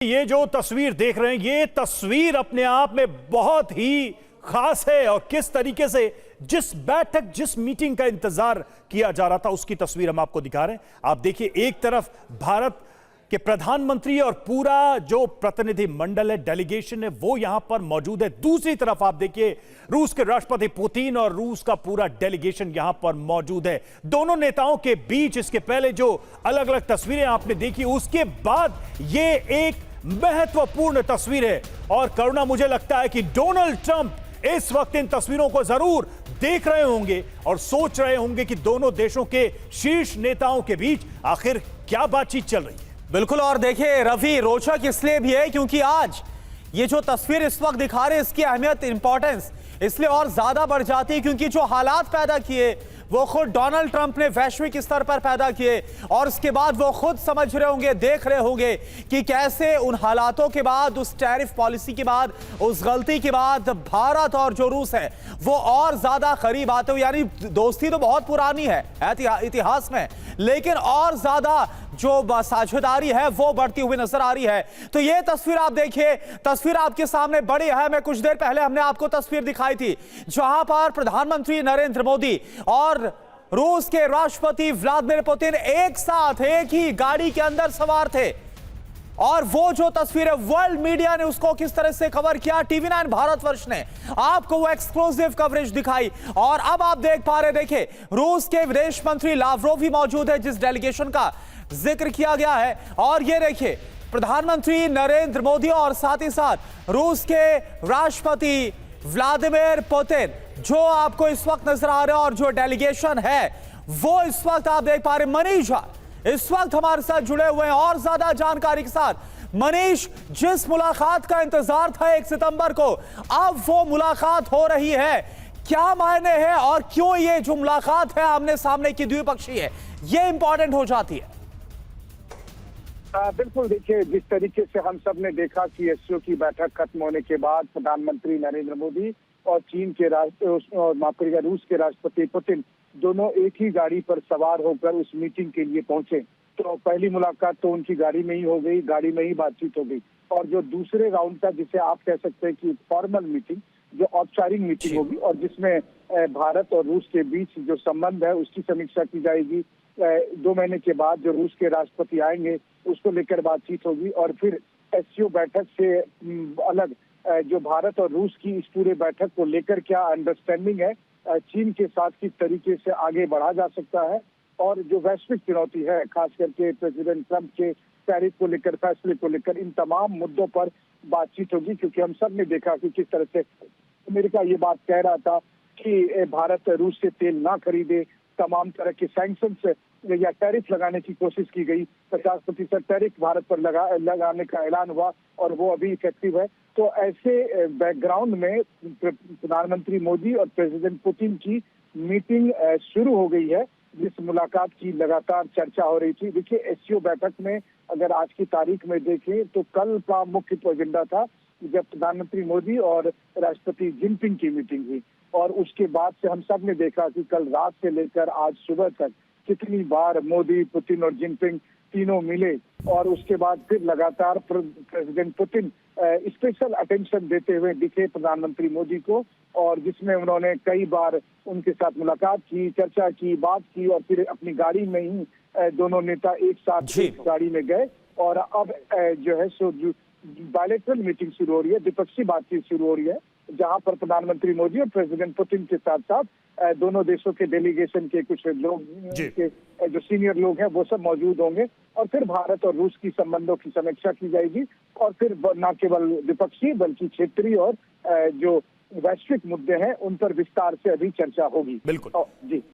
ये जो तस्वीर देख रहे हैं, ये तस्वीर अपने आप में बहुत ही खास है और किस तरीके से जिस बैठक, जिस मीटिंग का इंतजार किया जा रहा था, उसकी तस्वीर हम आपको दिखा रहे हैं। आप देखिए, एक तरफ भारत के प्रधानमंत्री और पूरा जो प्रतिनिधि मंडल है, डेलीगेशन है, वो यहां पर मौजूद है। दूसरी तरफ आप देखिए, रूस के राष्ट्रपति पुतिन और रूस का पूरा डेलीगेशन यहां पर मौजूद है। दोनों नेताओं के बीच इसके पहले जो अलग अलग तस्वीरें आपने देखी, उसके बाद ये एक महत्वपूर्ण तस्वीर है। और करुणा, मुझे लगता है कि डोनाल्ड ट्रंप इस वक्त इन तस्वीरों को जरूर देख रहे होंगे और सोच रहे होंगे कि दोनों देशों के शीर्ष नेताओं के बीच आखिर क्या बातचीत चल रही है। बिल्कुल। और देखिए रवि, रोचक इसलिए भी है क्योंकि आज ये जो तस्वीर इस वक्त दिखा रहे हैं, इसकी अहमियत, इंपॉर्टेंस इसलिए और ज्यादा बढ़ जाती है क्योंकि जो हालात पैदा किए वो खुद डोनाल्ड ट्रंप ने वैश्विक स्तर पर पैदा किए। और उसके बाद वो खुद समझ रहे होंगे, देख रहे होंगे कि कैसे उन हालातों के बाद, उस टैरिफ पॉलिसी के बाद, उस गलती के बाद भारत और जो रूस है वो और ज्यादा करीब आते हुए, यानी दोस्ती तो बहुत पुरानी है इतिहास में, लेकिन और ज्यादा जो साझेदारी है वो बढ़ती हुई नजर आ रही है। तो ये तस्वीर आप देखिए, तस्वीर आपके सामने बड़ी है। मैं कुछ देर पहले हमने आपको तस्वीर दिखाई थी जहां पर प्रधानमंत्री नरेंद्र मोदी और रूस के राष्ट्रपति व्लादिमीर पुतिन एक साथ एक ही गाड़ी के अंदर सवार थे। और वो जो तस्वीर है, वर्ल्ड मीडिया ने उसको किस तरह से कवर किया, टीवी9 भारतवर्ष ने आपको वो एक्सक्लूसिव कवरेज दिखाई। और अब आप देख पा रहे, देखिए रूस के विदेश मंत्री लावरोव भी मौजूद है जिस डेलीगेशन का जिक्र किया गया है। और ये देखिए, प्रधानमंत्री नरेंद्र मोदी और साथ ही साथ रूस के राष्ट्रपति व्लादिमीर पुतिन जो आपको इस वक्त नजर आ रहे हैं, और जो डेलीगेशन है वो इस वक्त आप देख पा रहे। मनीष झा इस वक्त हमारे साथ जुड़े हुए हैं और ज्यादा जानकारी के साथ। मनीष, जिस मुलाकात का इंतजार था 1 सितंबर को, अब वो मुलाकात हो रही है, क्या मायने हैं और क्यों ये जो मुलाकात है आमने सामने की द्विपक्षीय है, ये इंपॉर्टेंट हो जाती है? बिल्कुल। देखिए, जिस तरीके से हम सब ने देखा कि एससीओ की बैठक खत्म होने के बाद प्रधानमंत्री नरेंद्र मोदी और चीन के रूस के राष्ट्रपति पुतिन दोनों एक ही गाड़ी पर सवार होकर उस मीटिंग के लिए पहुंचे। तो पहली मुलाकात तो उनकी गाड़ी में ही हो गई, गाड़ी में ही बातचीत हो गई। और जो दूसरे राउंड का, जिसे आप कह सकते हैं कि फॉर्मल मीटिंग, जो औपचारिक मीटिंग होगी और जिसमें भारत और रूस के बीच जो संबंध है उसकी समीक्षा की जाएगी। 2 महीने के बाद जो रूस के राष्ट्रपति आएंगे उसको लेकर बातचीत होगी। और फिर एससीओ बैठक से अलग जो भारत और रूस की इस पूरे बैठक को लेकर क्या अंडरस्टैंडिंग है, चीन के साथ किस तरीके से आगे बढ़ा जा सकता है, और जो वैश्विक चुनौती है खास करके प्रेसिडेंट ट्रंप के टैरिफ को लेकर, फैसले को लेकर, इन तमाम मुद्दों पर बातचीट होगी। क्योंकि हम सब ने देखा कि किस तरह से अमेरिका ये बात कह रहा था कि भारत रूस से तेल ना खरीदे, तमाम तरह के सैंक्शंस या टैरिफ लगाने की कोशिश की गई। 50% टैरिफ भारत पर लगाने का ऐलान हुआ और वो अभी इफेक्टिव है। तो ऐसे बैकग्राउंड में प्रधानमंत्री मोदी और प्रेसिडेंट पुतिन की मीटिंग शुरू हो गई है, जिस मुलाकात की लगातार चर्चा हो रही थी। देखिए, एससीओ बैठक में अगर आज की तारीख में देखें तो कल का मुख्य एजेंडा था जब प्रधानमंत्री मोदी और राष्ट्रपति जिनपिंग की मीटिंग हुई। और उसके बाद से हम सब ने देखा कि कल रात से लेकर आज सुबह तक कितनी बार मोदी, पुतिन और जिनपिंग तीनों मिले। और उसके बाद फिर लगातार प्रेसिडेंट पुतिन स्पेशल अटेंशन देते हुए दिखे प्रधानमंत्री मोदी को, और जिसमें उन्होंने कई बार उनके साथ मुलाकात की, चर्चा की, बात की, और फिर अपनी गाड़ी में ही दोनों नेता एक साथ गाड़ी में गए। और अब जो है सो बायलैटरल मीटिंग शुरू हो रही है, द्विपक्षीय बातचीत शुरू हो रही है, जहां पर प्रधानमंत्री मोदी और प्रेसिडेंट पुतिन के साथ साथ दोनों देशों के डेलीगेशन के कुछ लोग के जो सीनियर लोग हैं वो सब मौजूद होंगे। और फिर भारत और रूस की संबंधों की समीक्षा की जाएगी। और फिर न केवल द्विपक्षीय बल्कि क्षेत्रीय और जो वैश्विक मुद्दे हैं उन पर विस्तार से अभी चर्चा होगी। बिल्कुल जी।